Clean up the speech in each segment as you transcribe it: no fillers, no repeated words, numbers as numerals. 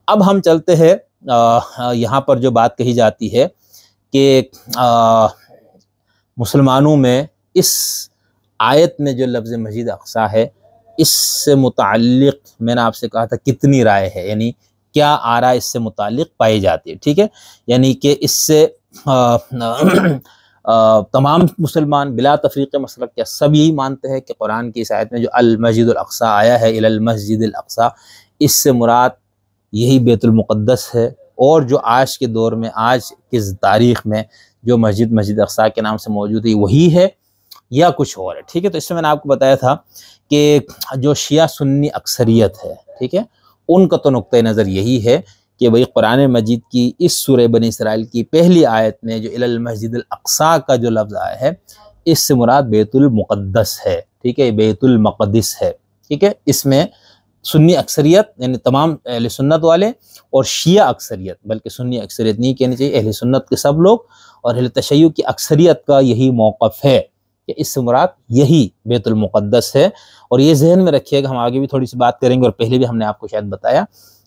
اب ہم چلتے ہیں یہاں پر جو بات کہی جاتی ہے کہ مسلمانوں میں اس آیت میں جو لفظ مسجد اقصی ہے اس سے متعلق میں نے آپ سے کہا تھا کتنی رائے ہے، یعنی کیا آراء اس سے متعلق پائی جاتی ہے، ٹھیک ہے، یعنی کہ اس سے تمام مسلمان بلا تفریق مسلک کیا سب یہی مانتے ہیں کہ قرآن کی اس آیت میں جو المسجد الاقصی آیا ہے الی المسجد الاقصی، اس سے مراد یہی بیت المقدس ہے، اور جو آج کے دور میں آج کی تاریخ میں جو مسجد اقصی کے نام سے موجود ہے وہی ہے یا کچھ اور ہے، ٹھیک ہے۔ تو اس میں نے آپ کو بتایا تھا کہ جو شیعہ سنی اکثریت ہے، ٹھیک ہے، ان کا تو نقطہ نظر یہی ہے کہ بھئی قرآن مجید کی اس سورہ بنی اسرائیل کی پہلی آیت میں جو الی المسجد الاقصی کا جو لفظ آیا ہے اس سے مراد بیت المقدس ہے، ٹھیک ہے، بیت المقدس ہے، ٹھیک ہے۔ اس میں سنی اکثریت یعنی تمام اہل سنت والے اور شیعہ اکثریت، بلکہ سنی اکثریت نہیں کہنی چاہیے، اہل سنت کے سب لوگ اور اہل تشیع کی اکثریت کا یہی موقف ہے کہ اس سے مراد یہی بیت المقدس ہے۔ اور یہ ذہن میں رکھیے گا، ہم آگے بھی تھوڑی سی بات کریں گے، اور پہلے بھی ہم نے آپ کو شاید بتایا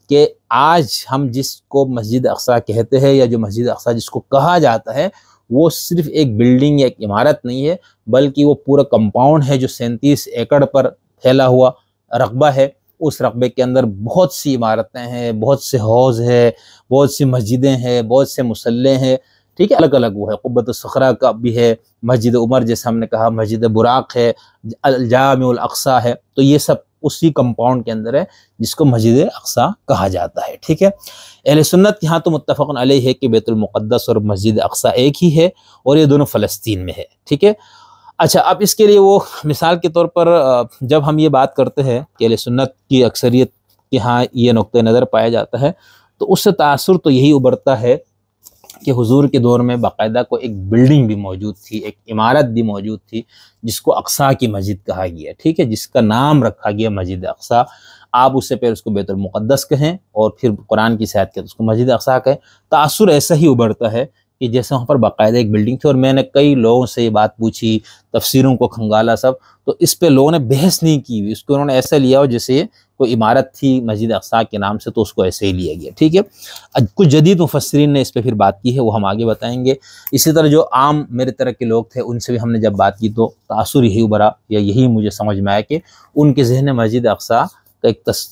کہ آج ہم جس کو مسجد اقصی کہتے ہیں یا جو مسجد اقصی جس کو کہا جاتا ہے وہ صرف ایک بلڈنگ یا ایک عمارت نہیں ہے، بلکہ وہ پورا کمپاؤنڈ ہے جو 37 ایکڑ پر پھیلا ہوا رقبہ ہے۔ اس رقبے کے اندر بہت سی عمارتیں ہیں، بہت سے حوض ہے، بہت سی مسجدیں ہیں، بہت سے مصلے ہیں، ٹھیک ہے، الگ الگ وہ ہے، قبۃ الصخرہ کا بھی ہے، مسجد عمر جیسے ہم نے کہا، مسجد براق ہے، الجامع الاقصی ہے، تو یہ سب اسی کمپاؤنڈ کے اندر ہے جس کو مسجد اقصی کہا جاتا ہے، ٹھیک ہے۔ اہل سنت یہاں تو متفق علیہ ہے کہ بیت المقدس اور مسجد اقصی ایک ہی ہے اور یہ دونوں فلسطین میں ہے، ٹھیک ہے۔ اچھا، اب اس کے لیے وہ مثال کے طور پر جب ہم یہ بات کرتے ہیں کہ اہل سنت کی اکثریت کے ہاں یہ نقطہ نظر پایا جاتا ہے تو اس سے تاثر تو یہی ابھرتا ہے کہ حضور کے دور میں باقاعدہ کو ایک بلڈنگ بھی موجود تھی، ایک عمارت بھی موجود تھی جس کو اقصی کی مسجد کہا گیا، ٹھیک ہے، جس کا نام رکھا گیا مسجد اقصی۔ آپ اس سے پہلے اس کو بیت المقدس کہیں اور پھر قرآن کی صحت کے اس کو مسجد اقصی کہیں، تاثر ایسا ہی ابھرتا ہے کہ جیسے وہاں پر باقاعدہ ایک بلڈنگ تھی۔ اور میں نے کئی لوگوں سے یہ بات پوچھی، تفسیروں کو کھنگالا سب، تو اس پہ لوگوں نے بحث نہیں کی ہوئی، اس کو انہوں نے ایسا لیا ہو جیسے کوئی عمارت تھی مسجد اقصی کے نام سے، تو اس کو ایسے ہی لیا گیا، ٹھیک ہے۔ کچھ جدید مفسرین نے اس پہ پھر بات کی ہے، وہ ہم آگے بتائیں گے۔ اسی طرح جو عام میرے طرح کے لوگ تھے ان سے بھی ہم نے جب بات کی تو تاثر یہی ابھرا یا یہی مجھے سمجھ میں آیا کہ ان کے ذہن میں مسجد اقصی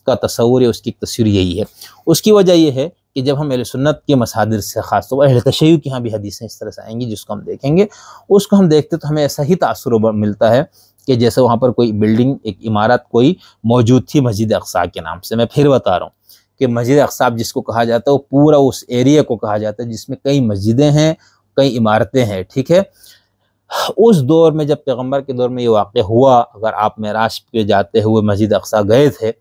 کا تصور ہے، اس کی ایک تصویر یہی ہے۔ اس کی وجہ یہ ہے کہ جب ہم اہل سنت کے مصادر سے، خاص طور پر اہل تشیع کی ہاں بھی حدیثیں اس طرح سے آئیں گی جس کو ہم دیکھیں گے، اس کو ہم دیکھتے تو ہمیں ایسا ہی تاثر ملتا ہے کہ جیسے وہاں پر کوئی بلڈنگ، ایک عمارت کوئی موجود تھی مسجد اقصی کے نام سے۔ میں پھر بتا رہا ہوں کہ مسجد اقصی جس کو کہا جاتا ہے وہ پورا اس ایریا کو کہا جاتا ہے جس میں کئی مسجدیں ہیں، کئی عمارتیں ہیں، ٹھیک ہے۔ اس دور میں جب پیغمبر کے دور میں یہ واقع ہوا، اگر آپ معراج پہ جاتے ہوئے مسجد اقصی گئے تھے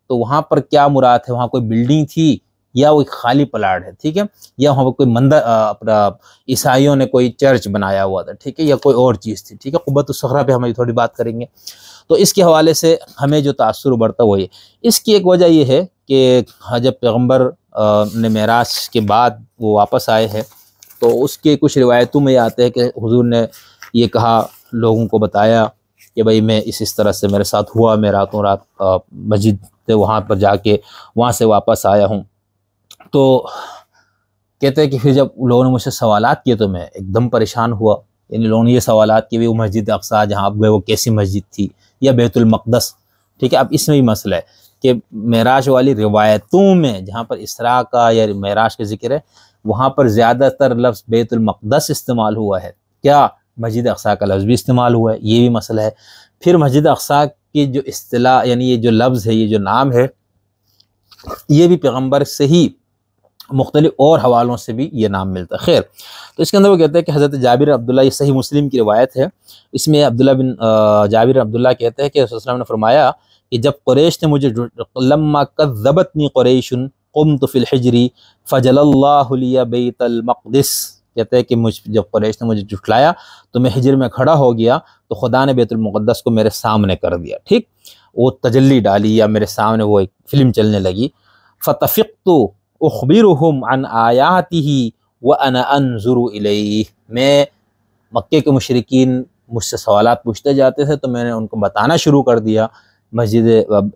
تو وہاں پر کیا مراد ہے، وہاں کوئی بلڈنگ تھی یا وہ ایک خالی پلاٹ ہے، ٹھیک ہے، یا وہاں پر کوئی مندر، اپنا عیسائیوں نے کوئی چرچ بنایا ہوا تھا، ٹھیک ہے، یا کوئی اور چیز تھی، ٹھیک ہے۔ قبۃ الصخرہ پہ ہم تھوڑی بات کریں گے۔ تو اس کے حوالے سے ہمیں جو تاثر ابھرتا وہ یہ، اس کی ایک وجہ یہ ہے کہ جب پیغمبر نے معراج کے بعد وہ واپس آئے ہیں تو اس کے کچھ روایتوں میں یہ آتے ہیں کہ حضور نے یہ کہا، لوگوں کو بتایا کہ بھئی میں اس طرح سے میرے ساتھ ہوا، میں راتوں رات مسجد سے وہاں پر جا کے وہاں سے واپس آیا ہوں۔ تو کہتے ہیں کہ پھر جب لوگوں نے مجھ سے سوالات کیے تو میں ایک دم پریشان ہوا، یعنی لوگوں نے یہ سوالات کیے وہ مسجد اقصی جہاں آپ گئے وہ کیسی مسجد تھی، یا بیت المقدس، ٹھیک ہے۔ اب اس میں بھی مسئلہ ہے کہ معراج والی روایتوں میں جہاں پر اسراء کا یا معراج کا ذکر ہے وہاں پر زیادہ تر لفظ بیت المقدس استعمال ہوا ہے، کیا مسجد اقصی کا لفظ بھی استعمال ہوا ہے، یہ بھی مسئلہ ہے۔ پھر مسجد اقصی کی جو اصطلاح، یعنی یہ جو لفظ ہے، یہ جو نام ہے، یہ بھی پیغمبر سے ہی مختلف اور حوالوں سے بھی یہ نام ملتا ہے۔ خیر، تو اس کے اندر وہ کہتے ہیں کہ حضرت جابر عبداللہ، یہ صحیح مسلم کی روایت ہے، اس میں عبداللہ بن جابر عبداللہ کہتے ہیں کہ رسول اللہ صلی اللہ علیہ وسلم نے فرمایا کہ جب قریش نے مجھے لما کذبتنی قریش قمت فی الحجر فجل اللہ لی بیت المقدس، کہتے ہیں کہ جب قریش نے مجھے جھٹلایا تو میں حجر میں کھڑا ہو گیا تو خدا نے بیت المقدس کو میرے سامنے کر دیا، ٹھیک، وہ تجلی ڈالی یا میرے سامنے وہ ایک فلم چلنے لگی۔ فتفقت اخبرهم عن آیاته وانا انظر الیہ، میں مکے کے مشرکین مجھ سے سوالات پوچھتے جاتے تھے تو میں نے ان کو بتانا شروع کر دیا مسجد،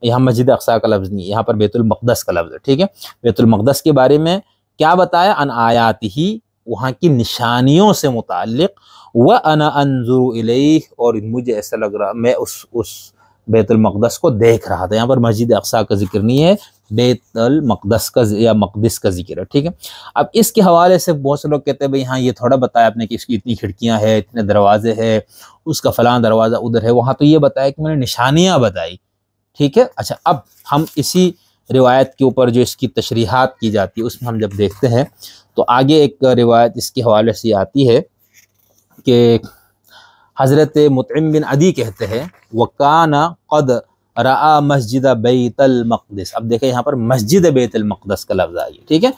یہاں مسجد اقصیٰ کا لفظ نہیں، یہاں پر بیت المقدس کا لفظ ہے، ٹھیک ہے۔ بیت المقدس کے بارے میں کیا بتایا؟ ان آیاتہ، وہاں کی نشانیوں سے متعلق، وَأَنَا أَنظُرُ إِلَيْهِ، اور مجھے ایسا لگ رہا میں اس بیت المقدس کو دیکھ رہا تھا۔ یہاں پر مسجد اقصیٰ کا ذکر نہیں ہے، بیت المقدس کا یا مقدس کا ذکر ہے، ٹھیک ہے۔ اب اس کے حوالے سے بہت سے لوگ کہتے ہیں بھئی ہاں یہ تھوڑا بتایا آپ نے کہ اس کی اتنی کھڑکیاں ہیں، اتنے دروازے ہیں، اس کا فلاں دروازہ ادھر ہے، وہاں تو یہ بتایا کہ میں نے نشانیاں بتائی، ٹھیک ہے۔ اچھا، اب ہم اسی روایت کے اوپر جو اس کی تشریحات کی جاتی ہے اس میں ہم جب دیکھتے ہیں تو آگے ایک روایت اس کے حوالے سے آتی ہے کہ حضرت مطعم بن عدی کہتے ہیں وَكَانَ قَدْ رَآ مسجد بیت المقدس۔ اب دیکھیں یہاں پر مسجد بیت المقدس کا لفظ آئی ہے، ٹھیک ہے،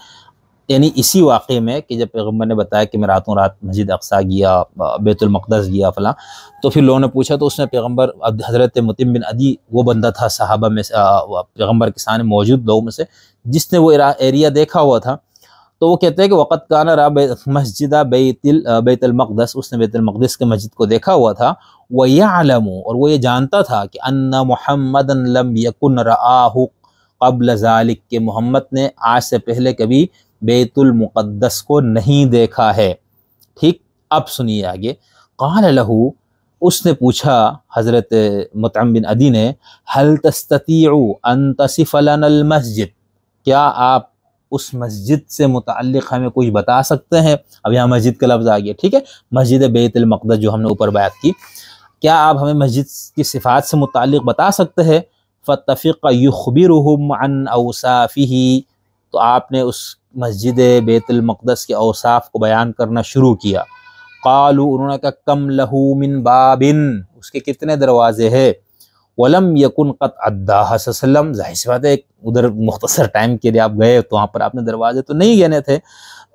یعنی اسی واقعے میں کہ جب پیغمبر نے بتایا کہ میں راتوں رات مسجد اقصیٰ گیا، بیت المقدس گیا فلاں، تو پھر لوگوں نے پوچھا تو اس نے پیغمبر، حضرت مطعم بن عدی وہ بندہ تھا صحابہ میں سے، پیغمبر کے سامنے موجود لوگوں میں سے جس نے وہ ایریا دیکھا ہوا تھا، تو وہ کہتے ہیں کہ وقت کان را مسجد بیت المقدس، اس نے بیت المقدس کے مسجد کو دیکھا ہوا تھا، وَيَعْلَمُ، اور وہ یہ جانتا تھا کہ أَنَّ مُحَمَّدًا لَمْ يَكُنْ رَآهُ قبل ذالک، کہ محمد نے آج سے پہلے کبھی بیت المقدس کو نہیں دیکھا ہے، ٹھیک۔ اب سنیے آگے، قال لہو، اس نے پوچھا حضرت مطعم بن عدی نے، هل تستطيع ان تصف لنا المسجد، کیا آپ اس مسجد سے متعلق ہمیں کچھ بتا سکتے ہیں؟ اب یہاں مسجد کا لفظ آ گیا، ٹھیک ہے، مسجد بیت المقدس جو ہم نے اوپر بیان کی، کیا آپ ہمیں مسجد کی صفات سے متعلق بتا سکتے ہیں؟ فَاتَّفِقَ يُخْبِرُهُمْ عَنْ أَوْصَافِهِ، تو آپ نے اس مسجد بیت المقدس کے اوصاف کو بیان کرنا شروع کیا۔ قالوا، انہوں نے کہا کم لہو من بابن، اس کے کتنے دروازے ہیں؟ وَلَمْ يَكُنْ قَدْ عَدَّاهَا، صلی اللہ علیہ وسلم، ظاہر سی بات ہے ادھر مختصر ٹائم کے لیے آپ گئے تو وہاں پر آپ نے دروازے تو نہیں گنے تھے،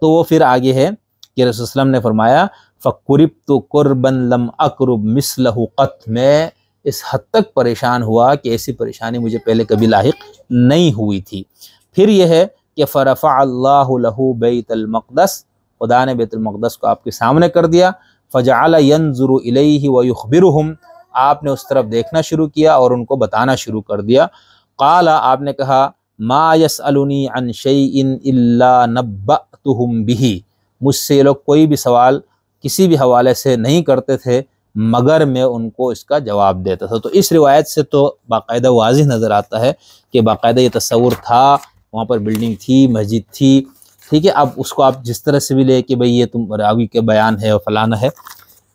تو وہ پھر آگے ہے کہ رسول صلی اللہ علیہ وسلم نے فرمایا فَقُرِبْتُ قُرْبًا لَمْ أَقْرُبْ مِثْلَهُ قَطْ، میں اس حد تک پریشان ہوا کہ ایسی پریشانی مجھے پہلے کبھی لاحق نہیں ہوئی تھی۔ پھر یہ ہے کہ فَرَفَعَ اللَّهُ لَهُ بَيْتَ الْمَقْدَسِ، خدا نے بیت المقدس کو آپ کے سامنے کر دیا، فَجَعَلَ يَنْظُرُ إِلَيْهِ وَيُخْبِرُهُمْ، آپ نے اس طرف دیکھنا شروع کیا اور ان کو بتانا شروع کر دیا۔ قال، آپ نے کہا ما يسألنی عن شيء الا نبأتهم به، مجھ سے یہ لوگ کوئی بھی سوال کسی بھی حوالے سے نہیں کرتے تھے مگر میں ان کو اس کا جواب دیتا تھا۔ تو اس روایت سے تو باقاعدہ واضح نظر آتا ہے کہ باقاعدہ یہ تصور تھا، وہاں پر بلڈنگ تھی، مسجد تھی، ٹھیک ہے۔ اب اس کو آپ جس طرح سے بھی لے کہ بھئی یہ تم راوی کے بیان ہے اور فلانا ہے،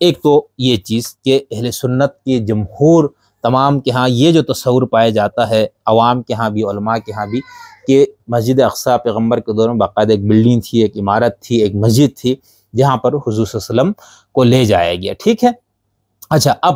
ایک تو یہ چیز کہ اہل سنت کے جمہور تمام کے ہاں یہ جو تصور پایا جاتا ہے، عوام کے ہاں بھی، علماء کے ہاں بھی، کہ مسجد اقصیٰ پیغمبر کے دور میں باقاعدہ ایک بلڈنگ تھی، ایک عمارت تھی، ایک مسجد تھی جہاں پر حضور صلی اللہ علیہ وسلم کو لے جایا گیا، ٹھیک ہے۔ اچھا، اب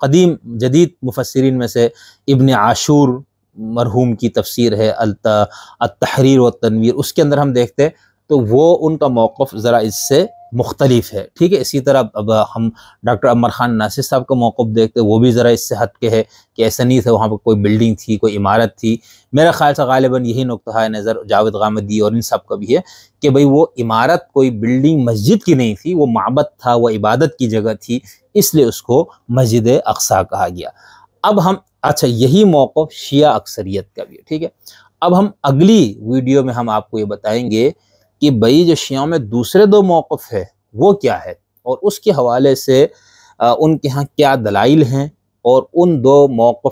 قدیم جدید مفسرین میں سے ابن عاشور مرحوم کی تفسیر ہے التحریر والتنویر، اس کے اندر ہم دیکھتے تو وہ ان کا موقف ذرا اس سے مختلف ہے، ٹھیک ہے۔ اسی طرح اب ہم ڈاکٹر عمر خان ناصر صاحب کا موقف دیکھتے، وہ بھی ذرا اس سے ہٹ کے ہے کہ ایسا نہیں تھا، وہاں پر کوئی بلڈنگ تھی، کوئی عمارت تھی۔ میرا خیال سے غالباً یہی نقطہ نظر جاوید غامدی اور ان سب کا بھی ہے کہ بھئی وہ عمارت کوئی بلڈنگ مسجد کی نہیں تھی، وہ معبد تھا، وہ عبادت کی جگہ تھی، اس لیے اس کو مسجد اقصیٰ کہا گیا۔ اب ہم اچھا یہی موقف شیعہ اکثریت کا بھی ہے، ٹھیک ہے۔ اب ہم اگلی ویڈیو میں ہم آپ کو یہ بتائیں گے کہ بھئی جو شیعوں میں دوسرے دو موقف ہے وہ کیا ہے، اور اس کے حوالے سے ان کے ہاں کیا دلائل ہیں، اور ان دو موقف